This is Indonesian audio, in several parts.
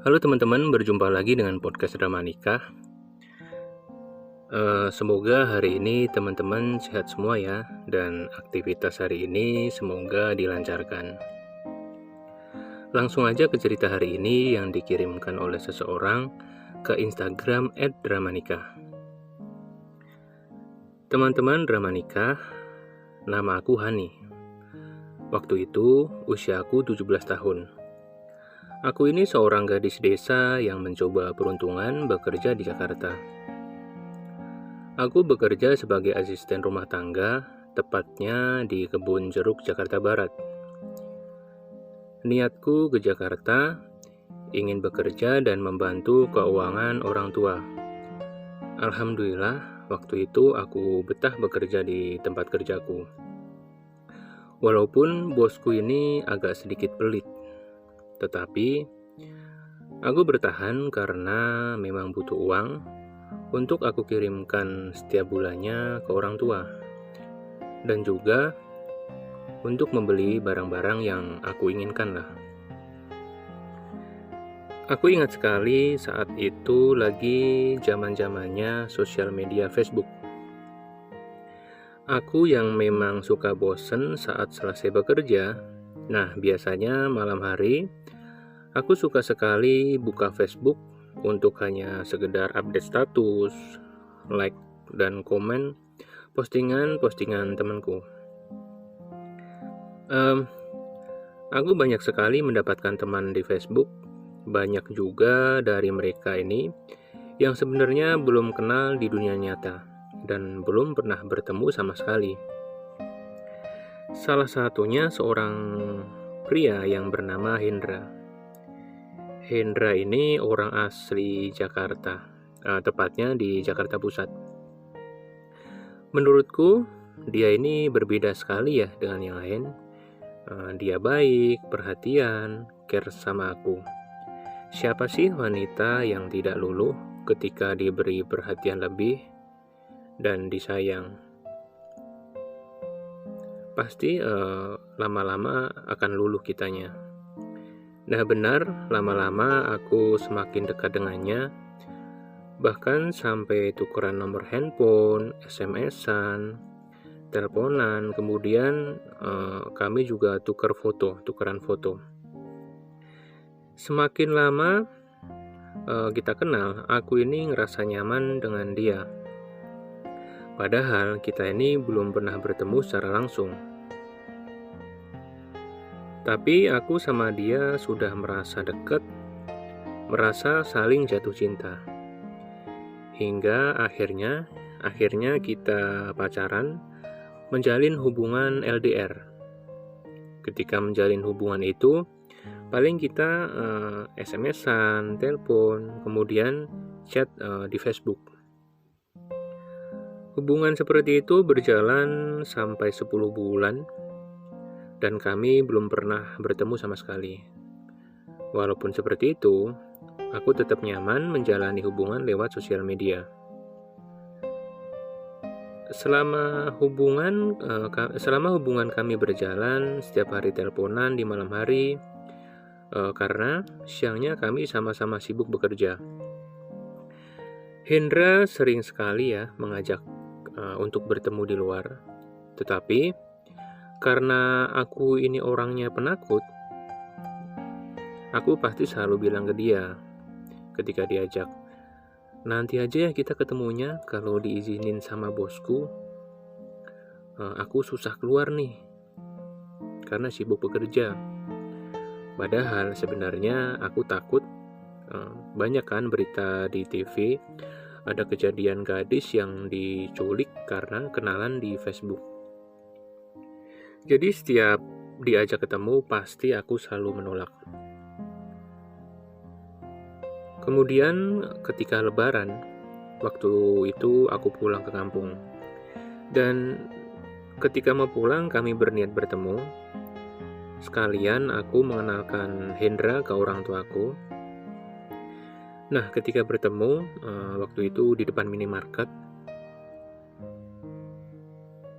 Halo teman-teman, berjumpa lagi dengan podcast Drama Nikah. Semoga hari ini teman-teman sehat semua ya, dan aktivitas hari ini semoga dilancarkan. Langsung aja ke cerita hari ini yang dikirimkan oleh seseorang ke Instagram @dramanikah. Teman-teman Drama Nikah, nama aku Hani. Waktu itu usiaku 17 tahun. Aku ini seorang gadis desa yang mencoba peruntungan bekerja di Jakarta. Aku bekerja sebagai asisten rumah tangga, tepatnya di Kebun Jeruk, Jakarta Barat. Niatku ke Jakarta, ingin bekerja dan membantu keuangan orang tua. Alhamdulillah, waktu itu aku betah bekerja di tempat kerjaku. Walaupun bosku ini agak sedikit pelit, tetapi aku bertahan karena memang butuh uang untuk aku kirimkan setiap bulannya ke orang tua, dan juga untuk membeli barang-barang yang aku inginkan lah. Aku ingat sekali saat itu lagi zaman-zamannya sosial media Facebook. Aku yang memang suka bosen saat selesai bekerja, nah biasanya malam hari, aku suka sekali buka Facebook untuk hanya sekedar update status, like, dan komen postingan-postingan temanku. Aku banyak sekali mendapatkan teman di Facebook, banyak juga dari mereka ini yang sebenarnya belum kenal di dunia nyata dan belum pernah bertemu sama sekali. Salah satunya seorang pria yang bernama Hendra. Hendra ini orang asli Jakarta, tepatnya di Jakarta Pusat. Menurutku, dia ini berbeda sekali ya dengan yang lain. Dia baik, perhatian, care sama aku. Siapa sih wanita yang tidak luluh ketika diberi perhatian lebih dan disayang? Pasti lama-lama akan luluh kitanya. Nah benar, lama-lama aku semakin dekat dengannya, bahkan sampai tukeran nomor handphone, SMS-an, teleponan, kemudian kami juga tukeran foto. Semakin lama kita kenal, aku ini ngerasa nyaman dengan dia. Padahal kita ini belum pernah bertemu secara langsung. Tapi aku sama dia sudah merasa dekat, merasa saling jatuh cinta. Hingga akhirnya kita pacaran, menjalin hubungan LDR. Ketika menjalin hubungan itu, paling kita SMS-an, telepon, kemudian chat di Facebook. Hubungan seperti itu berjalan sampai 10 bulan dan kami belum pernah bertemu sama sekali. Walaupun seperti itu, aku tetap nyaman menjalani hubungan lewat sosial media. Selama hubungan kami berjalan, setiap hari teleponan di malam hari, karena siangnya kami sama-sama sibuk bekerja. Hendra sering sekali ya mengajak untuk bertemu di luar, tetapi karena aku ini orangnya penakut, aku pasti selalu bilang ke dia ketika diajak, nanti aja ya kita ketemunya kalau diizinin sama bosku. Aku susah keluar nih karena sibuk bekerja. Padahal sebenarnya aku takut. Banyak kan berita di TV, ada kejadian gadis yang diculik karena kenalan di Facebook. Jadi setiap diajak ketemu pasti aku selalu menolak. Kemudian ketika lebaran, waktu itu aku pulang ke kampung. Dan ketika mau pulang kami berniat bertemu. Sekalian aku mengenalkan Hendra ke orang tuaku. Nah, ketika bertemu, waktu itu di depan minimarket,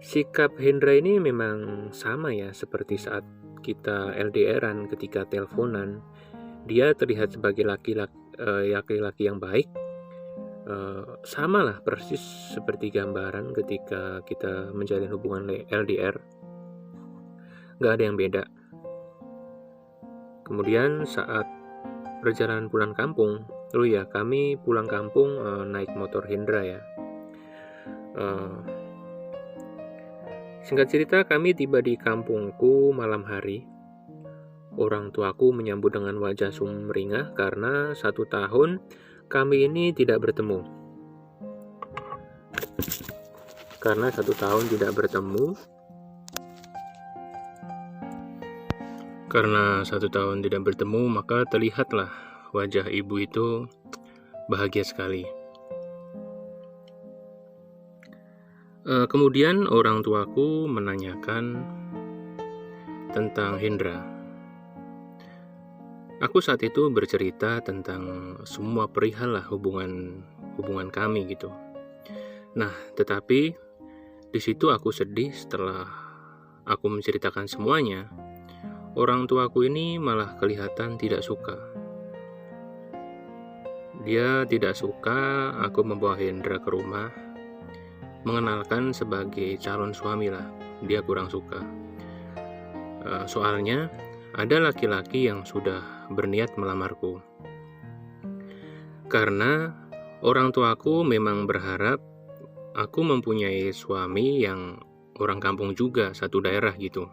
sikap Hendra ini memang sama ya seperti saat kita LDR-an ketika teleponan. Dia terlihat sebagai laki-laki yang baik, sama lah persis seperti gambaran ketika kita menjalin hubungan LDR. Gak ada yang beda. Kemudian saat perjalanan pulang kampung, kami pulang kampung naik motor Hendra ya. Singkat cerita, kami tiba di kampungku malam hari. Orang tuaku menyambut dengan wajah sumringah karena 1 tahun kami ini tidak bertemu. Karena 1 tahun tidak bertemu, maka terlihatlah wajah ibu itu bahagia sekali. Kemudian orang tuaku menanyakan tentang Hendra. Aku saat itu bercerita tentang semua perihal lah hubungan kami gitu. Nah, tetapi di situ aku sedih setelah aku menceritakan semuanya. Orang tuaku ini malah kelihatan tidak suka. Dia tidak suka aku membawa Hendra ke rumah, mengenalkan sebagai calon suami lah. Dia kurang suka. Soalnya ada laki-laki yang sudah berniat melamarku. Karena orang tuaku memang berharap aku mempunyai suami yang orang kampung juga, satu daerah gitu.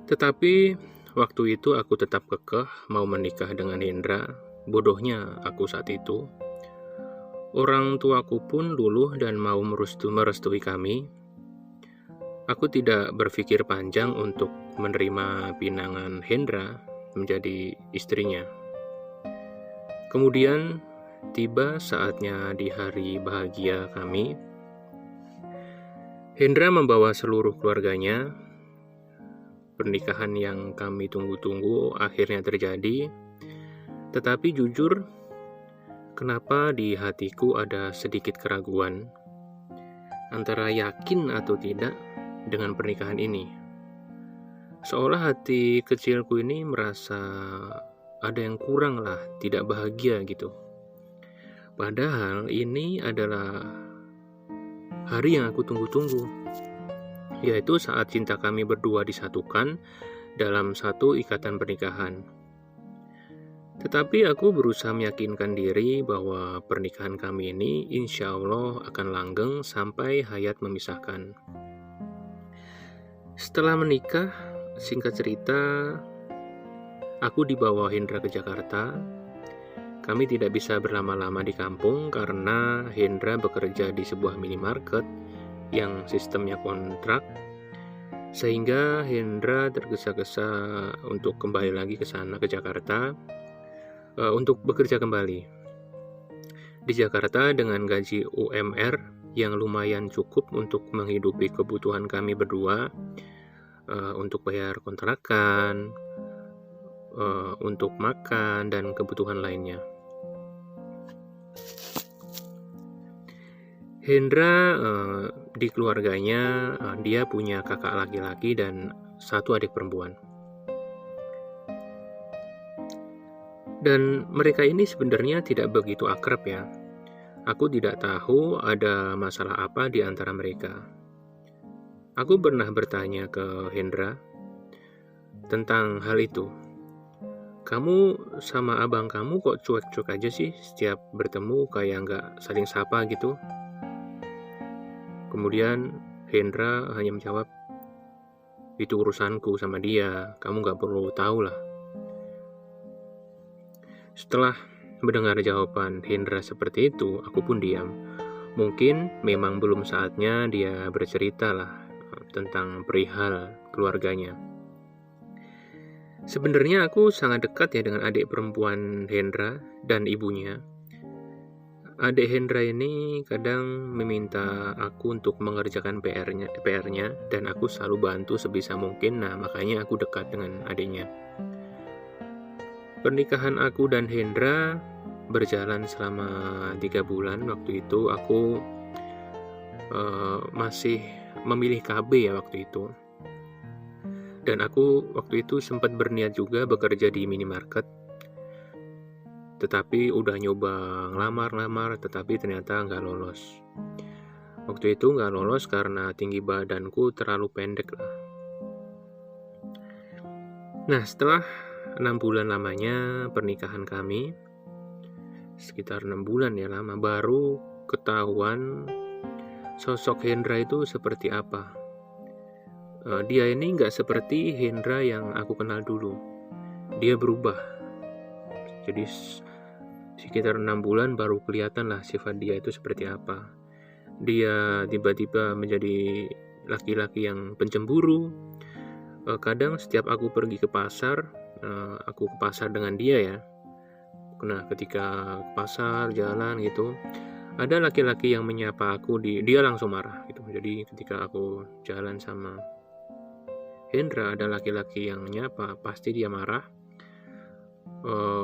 Tetapi waktu itu aku tetap kekeh mau menikah dengan Hendra. Bodohnya aku saat itu. Orang tuaku pun luluh dan mau merestui kami. Aku tidak berpikir panjang untuk menerima pinangan Hendra menjadi istrinya. Kemudian tiba saatnya di hari bahagia kami. Hendra membawa seluruh keluarganya. Pernikahan yang kami tunggu-tunggu akhirnya terjadi. Tetapi jujur, kenapa di hatiku ada sedikit keraguan antara yakin atau tidak dengan pernikahan ini. Seolah hati kecilku ini merasa ada yang kurang lah, tidak bahagia gitu. Padahal ini adalah hari yang aku tunggu-tunggu, yaitu saat cinta kami berdua disatukan dalam satu ikatan pernikahan. Tetapi aku berusaha meyakinkan diri bahwa pernikahan kami ini insya Allah akan langgeng sampai hayat memisahkan. Setelah menikah, singkat cerita, aku dibawa Hendra ke Jakarta. Kami tidak bisa berlama-lama di kampung karena Hendra bekerja di sebuah minimarket yang sistemnya kontrak, sehingga Hendra tergesa-gesa untuk kembali lagi ke sana, ke Jakarta, untuk bekerja kembali. Di Jakarta dengan gaji UMR yang lumayan cukup untuk menghidupi kebutuhan kami berdua, untuk bayar kontrakan, untuk makan, dan kebutuhan lainnya. Hendra di keluarganya, dia punya kakak laki-laki dan 1 adik perempuan. Dan mereka ini sebenarnya tidak begitu akrab ya. Aku tidak tahu ada masalah apa di antara mereka. Aku pernah bertanya ke Hendra tentang hal itu. Kamu sama abang kamu kok cuek-cuek aja sih setiap bertemu, kayak nggak saling sapa gitu? Kemudian Hendra hanya menjawab, itu urusanku sama dia, kamu nggak perlu tahu lah. Setelah mendengar jawaban Hendra seperti itu, aku pun diam. Mungkin memang belum saatnya dia bercerita lah tentang perihal keluarganya. Sebenarnya aku sangat dekat ya dengan adik perempuan Hendra dan ibunya. Adik Hendra ini kadang meminta aku untuk mengerjakan PR-nya dan aku selalu bantu sebisa mungkin. Nah, makanya aku dekat dengan adiknya. Pernikahan aku dan Hendra berjalan selama 3 bulan. Waktu itu aku masih memilih KB ya waktu itu. Dan aku waktu itu sempat berniat juga bekerja di minimarket, tetapi udah nyoba ngelamar-lamar, tetapi ternyata nggak lolos. Waktu itu nggak lolos karena tinggi badanku terlalu pendek lah. Nah, setelah 6 bulan lamanya pernikahan kami, sekitar 6 bulan ya lama, baru ketahuan sosok Hendra itu seperti apa. Dia ini nggak seperti Hendra yang aku kenal dulu. Dia berubah. Jadi sekitar 6 bulan baru kelihatan lah sifat dia itu seperti apa. Dia tiba-tiba menjadi laki-laki yang pencemburu. Kadang setiap aku pergi ke pasar, aku ke pasar dengan dia ya. Nah, ketika ke pasar jalan gitu, ada laki-laki yang menyapa aku, dia langsung marah gitu. Jadi ketika aku jalan sama Hendra, ada laki-laki yang menyapa, pasti dia marah.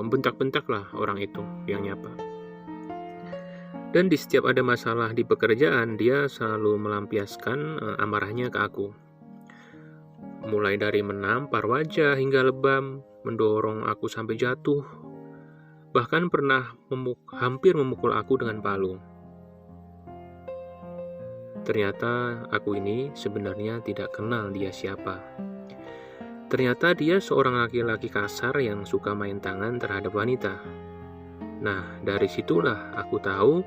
Bentak-bentak lah orang itu yang nyapa. Dan di setiap ada masalah di pekerjaan, dia selalu melampiaskan amarahnya ke aku. Mulai dari menampar wajah hingga lebam, mendorong aku sampai jatuh. Bahkan pernah hampir memukul aku dengan palu. Ternyata aku ini sebenarnya tidak kenal dia siapa. Ternyata dia seorang laki-laki kasar yang suka main tangan terhadap wanita. Nah, dari situlah aku tahu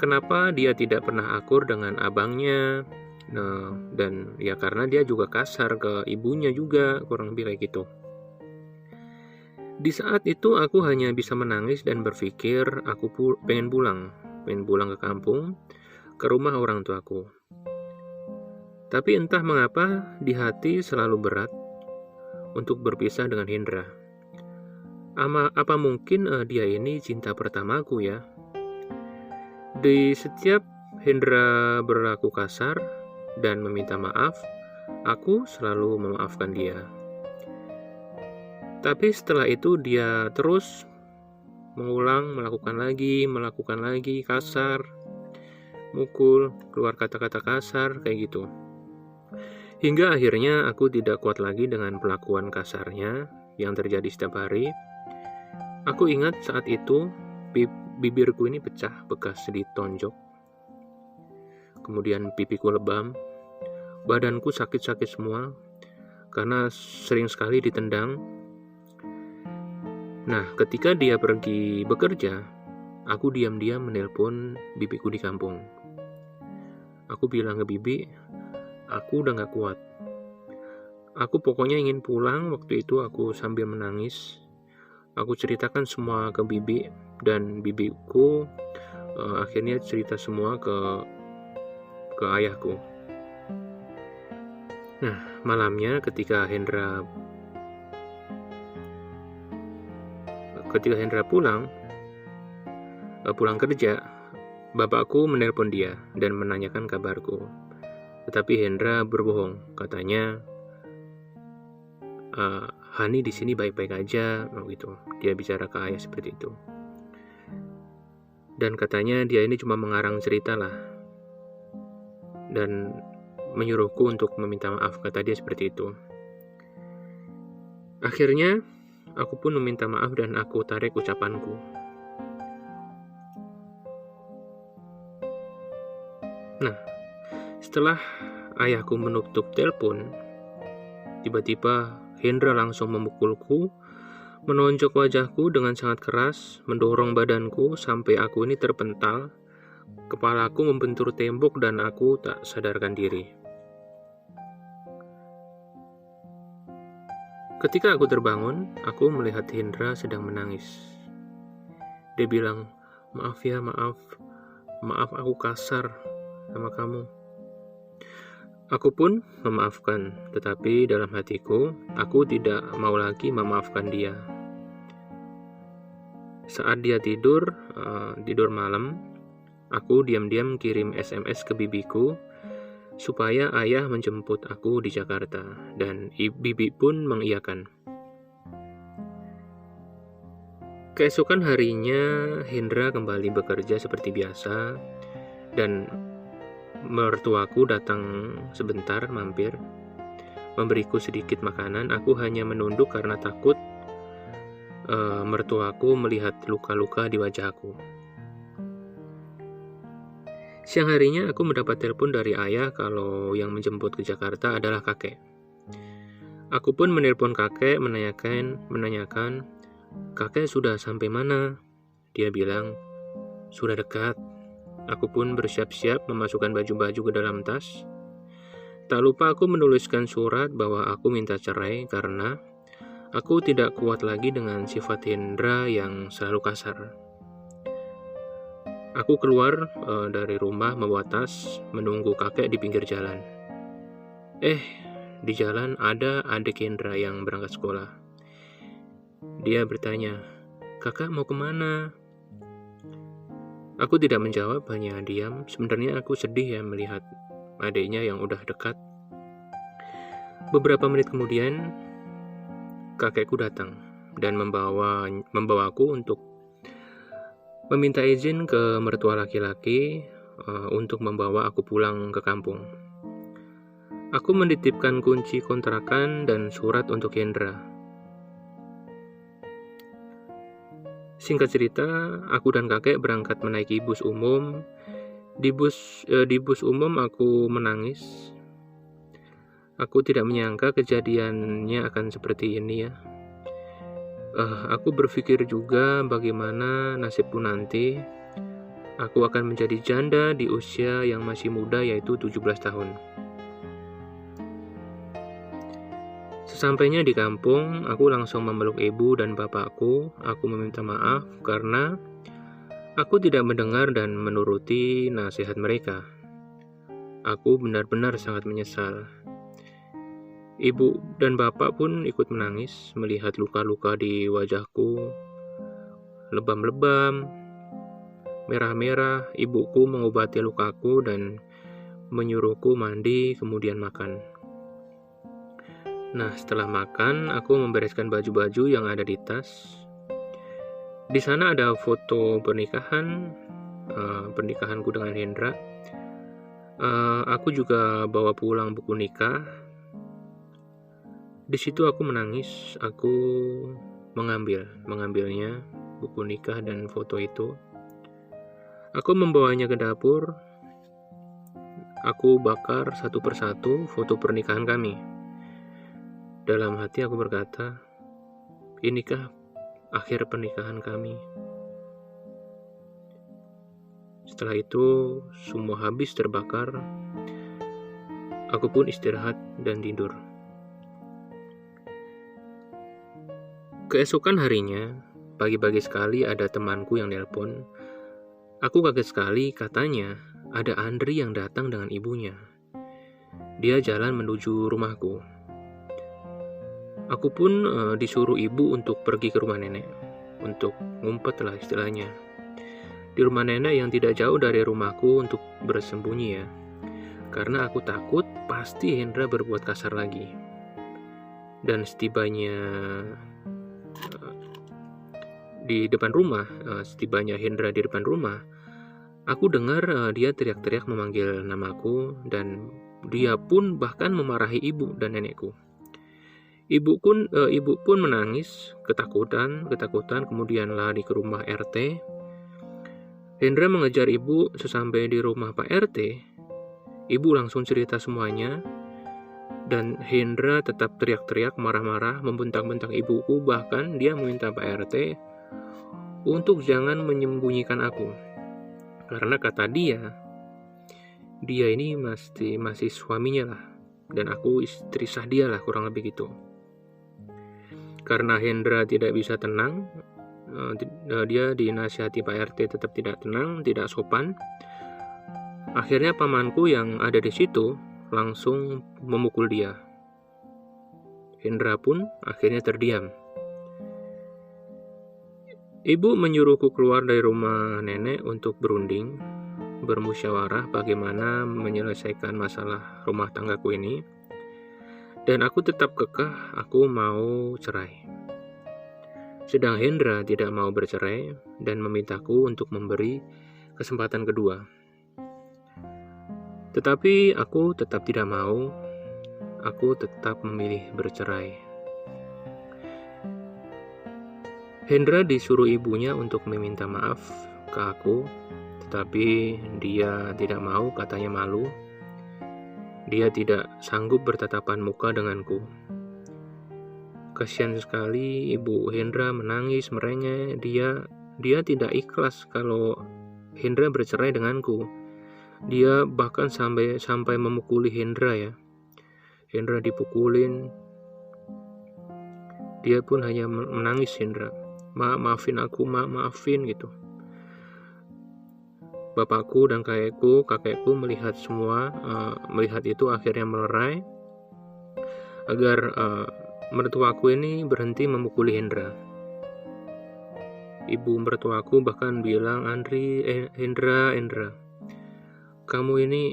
kenapa dia tidak pernah akur dengan abangnya. Nah, dan ya karena dia juga kasar ke ibunya juga, kurang lebih kayak gitu. Di saat itu aku hanya bisa menangis dan berpikir aku pengen pulang ke kampung, ke rumah orang tuaku. Tapi entah mengapa di hati selalu berat untuk berpisah dengan Hendra. Apa mungkin dia ini cinta pertamaku ya? Di setiap Hendra berlaku kasar dan meminta maaf, aku selalu memaafkan dia. Tapi setelah itu dia terus mengulang, melakukan lagi, kasar, mukul, keluar kata-kata kasar, kayak gitu. Hingga akhirnya aku tidak kuat lagi dengan perlakuan kasarnya yang terjadi setiap hari. Aku ingat saat itu bibirku ini pecah bekas ditonjok. Kemudian pipiku lebam, badanku sakit-sakit semua karena sering sekali ditendang. Nah, ketika dia pergi bekerja, aku diam-diam menelpon bibiku di kampung. Aku bilang ke bibi, aku udah gak kuat. Aku pokoknya ingin pulang. Waktu itu aku sambil menangis. Aku ceritakan semua ke bibi, dan bibiku akhirnya cerita semua ke ayahku. Nah, malamnya ketika Hendra pulang kerja, bapakku menelpon dia dan menanyakan kabarku. Tetapi Hendra berbohong, katanya Hani di sini baik-baik aja, gitu. Dia bicara ke ayah seperti itu. Dan katanya dia ini cuma mengarang cerita lah, dan menyuruhku untuk meminta maaf, kata dia seperti itu. Akhirnya aku pun meminta maaf dan aku tarik ucapanku. Nah, setelah ayahku menutup telepon, tiba-tiba Hendra langsung memukulku, menonjok wajahku dengan sangat keras, mendorong badanku sampai aku ini terpental. Kepalaku membentur tembok dan aku tak sadarkan diri. Ketika aku terbangun, aku melihat Hendra sedang menangis. Dia bilang, maaf ya, maaf aku kasar sama kamu. Aku pun memaafkan, tetapi dalam hatiku, aku tidak mau lagi memaafkan dia. Saat dia tidur malam, aku diam-diam kirim SMS ke bibiku, supaya ayah menjemput aku di Jakarta, dan bibi pun mengiyakan. Keesokan harinya, Hendra kembali bekerja seperti biasa, dan mertuaku datang sebentar mampir. memberiku sedikit makanan. Aku hanya menunduk karena takut mertuaku melihat luka-luka di wajahku. Siang harinya aku mendapat telepon dari ayah kalau yang menjemput ke Jakarta adalah kakek. Aku pun menelpon kakek menanyakan, "Kakek sudah sampai mana?" Dia bilang, "Sudah dekat." Aku pun bersiap-siap memasukkan baju-baju ke dalam tas. Tak lupa aku menuliskan surat bahwa aku minta cerai karena aku tidak kuat lagi dengan sifat Hendra yang selalu kasar. Aku keluar dari rumah membawa tas, menunggu kakek di pinggir jalan. Di jalan ada adik Hendra yang berangkat sekolah. Dia bertanya, "Kakak mau kemana?" Aku tidak menjawab, hanya diam. Sebenarnya aku sedih ya melihat adiknya yang udah dekat. Beberapa menit kemudian, kakekku datang dan membawaku untuk meminta izin ke mertua laki-laki untuk membawa aku pulang ke kampung. Aku menitipkan kunci kontrakan dan surat untuk Hendra. Singkat cerita, aku dan kakek berangkat menaiki bus umum. Di bus umum aku menangis. Aku tidak menyangka kejadiannya akan seperti ini ya. Aku berpikir juga bagaimana nasibku nanti. Aku akan menjadi janda di usia yang masih muda, yaitu 17 tahun. Sesampainya di kampung, aku langsung memeluk ibu dan bapakku. Aku meminta maaf karena aku tidak mendengar dan menuruti nasihat mereka. Aku benar-benar sangat menyesal. Ibu dan bapak pun ikut menangis melihat luka-luka di wajahku, lebam-lebam, merah-merah. Ibuku mengobati lukaku dan menyuruhku mandi kemudian makan. Nah, setelah makan, aku membereskan baju-baju yang ada di tas. Di sana ada foto pernikahanku dengan Hendra. Aku juga bawa pulang buku nikah. Di situ aku menangis. Aku mengambilnya, buku nikah dan foto itu. Aku membawanya ke dapur. Aku bakar satu persatu foto pernikahan kami. Dalam hati aku berkata, inikah akhir pernikahan kami? Setelah itu, semua habis terbakar. Aku pun istirahat dan tidur. Keesokan harinya, pagi-pagi sekali ada temanku yang nelpon. Aku kaget sekali, katanya ada Andri yang datang dengan ibunya. Dia jalan menuju rumahku. Aku pun disuruh ibu untuk pergi ke rumah nenek, untuk ngumpet lah istilahnya. Di rumah nenek yang tidak jauh dari rumahku untuk bersembunyi ya. Karena aku takut pasti Hendra berbuat kasar lagi. Dan setibanya Hendra di depan rumah, aku dengar dia teriak-teriak memanggil namaku dan dia pun bahkan memarahi ibu dan nenekku. Ibu pun menangis, ketakutan, kemudian lari ke rumah RT. Hendra mengejar ibu. Sesampai di rumah Pak RT, ibu langsung cerita semuanya, dan Hendra tetap teriak-teriak, marah-marah, membentak-bentak ibuku. Bahkan dia meminta Pak RT untuk jangan menyembunyikan aku, karena kata dia ini masih suaminya lah, dan aku istri sah dia lah, kurang lebih gitu. Karena Hendra tidak bisa tenang, dia dinasihati Pak RT tetap tidak tenang, tidak sopan. Akhirnya pamanku yang ada di situ langsung memukul dia. Hendra pun akhirnya terdiam. Ibu menyuruhku keluar dari rumah nenek untuk berunding, bermusyawarah bagaimana menyelesaikan masalah rumah tanggaku ini. Dan aku tetap kekeh, aku mau cerai. Sedang Hendra tidak mau bercerai dan memintaku untuk memberi kesempatan kedua. Tetapi aku tetap tidak mau. aku tetap memilih bercerai. Hendra disuruh ibunya untuk meminta maaf ke aku, tetapi dia tidak mau, katanya malu. Dia tidak sanggup bertatapan muka denganku. Kasihan sekali ibu Hendra menangis merengek. Dia tidak ikhlas kalau Hendra bercerai denganku. Dia bahkan sampai memukuli Hendra ya. Hendra dipukulin. Dia pun hanya menangis Hendra. Maafin aku, maafin gitu. Bapakku dan kakekku melihat melihat itu akhirnya melerai agar mertuaku ini berhenti memukuli Hendra. Ibu mertuaku bahkan bilang, Hendra, kamu ini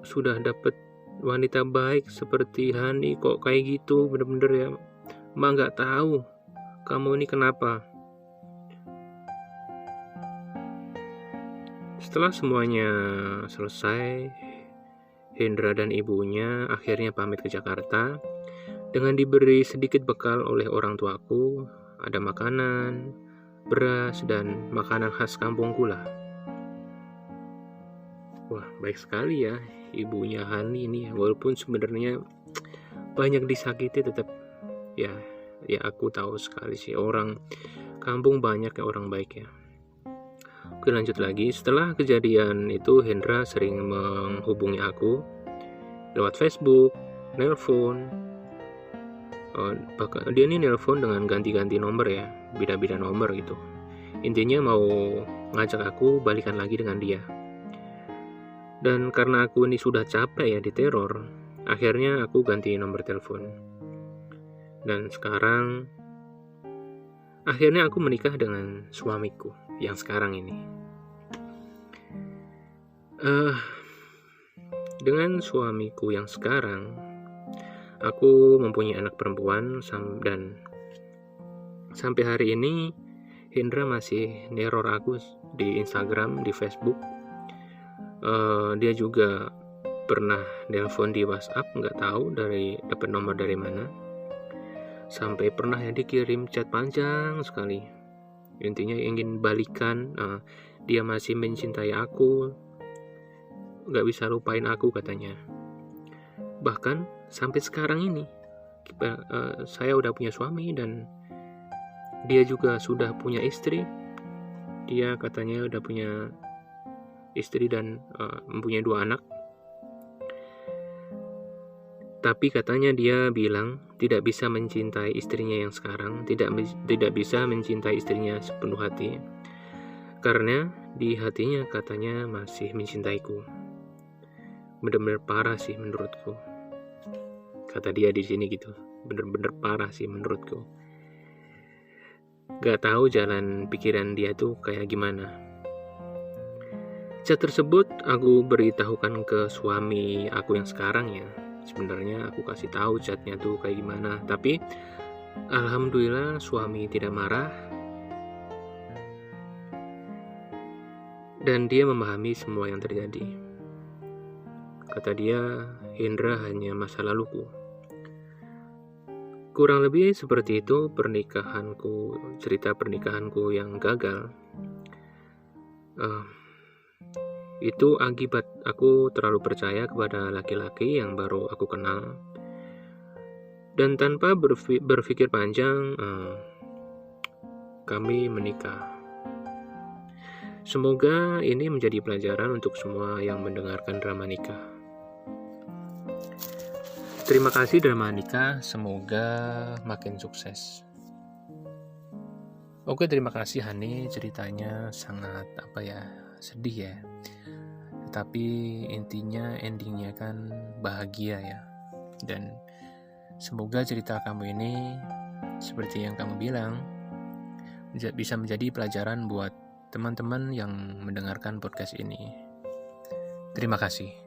sudah dapat wanita baik seperti Hani, kok kayak gitu, bener-bener ya. Mak nggak tahu kamu ini kenapa. Setelah semuanya selesai, Hendra dan ibunya akhirnya pamit ke Jakarta dengan diberi sedikit bekal oleh orang tuaku. Ada makanan, beras, dan makanan khas kampungku lah. Wah, baik sekali ya ibunya Hani ini. Walaupun sebenarnya banyak disakiti, tetap ya aku tahu sekali sih, orang kampung banyak ya orang baik ya. Oke, lanjut lagi. Setelah kejadian itu, Hendra sering menghubungi aku lewat Facebook, nelpon. Dia ini nelpon dengan ganti-ganti nomor ya, beda-beda nomor gitu. Intinya mau ngajak aku balikan lagi dengan dia. Dan karena aku ini sudah capek ya diteror, akhirnya aku ganti nomor telepon. Dan sekarang akhirnya aku menikah dengan suamiku yang sekarang ini. Dengan suamiku yang sekarang, aku mempunyai anak perempuan, dan sampai hari ini Hendra masih neror aku di Instagram, di Facebook. Dia juga pernah nelpon di WhatsApp, nggak tahu dapat nomor dari mana. Sampai pernah ya dikirim chat panjang sekali. Intinya ingin balikan, dia masih mencintai aku, nggak bisa lupain aku katanya. Bahkan sampai sekarang ini saya udah punya suami dan dia juga sudah punya istri. Dia katanya udah punya istri dan mempunyai 2 anak. Tapi katanya dia bilang tidak bisa mencintai istrinya yang sekarang, tidak bisa mencintai istrinya sepenuh hati, karena di hatinya katanya masih mencintaiku. Bener-bener parah sih menurutku. Kata dia di sini gitu, bener-bener parah sih menurutku. Gak tahu jalan pikiran dia tuh kayak gimana. Chat tersebut aku beritahukan ke suami aku yang sekarang ya. Sebenarnya aku kasih tahu chatnya tuh kayak gimana, tapi alhamdulillah suami tidak marah dan dia memahami semua yang terjadi. Kata dia, Hendra hanya masa laluku. Kurang lebih seperti itu cerita pernikahanku yang gagal. Itu akibat aku terlalu percaya kepada laki-laki yang baru aku kenal. Dan tanpa berpikir panjang, kami menikah. Semoga ini menjadi pelajaran untuk semua yang mendengarkan drama nikah. Terima kasih drama nikah, semoga makin sukses. Oke, terima kasih Hani, ceritanya sangat sedih ya. Tapi intinya endingnya kan bahagia ya. Dan semoga cerita kamu ini seperti yang kamu bilang bisa menjadi pelajaran buat teman-teman yang mendengarkan podcast ini. Terima kasih.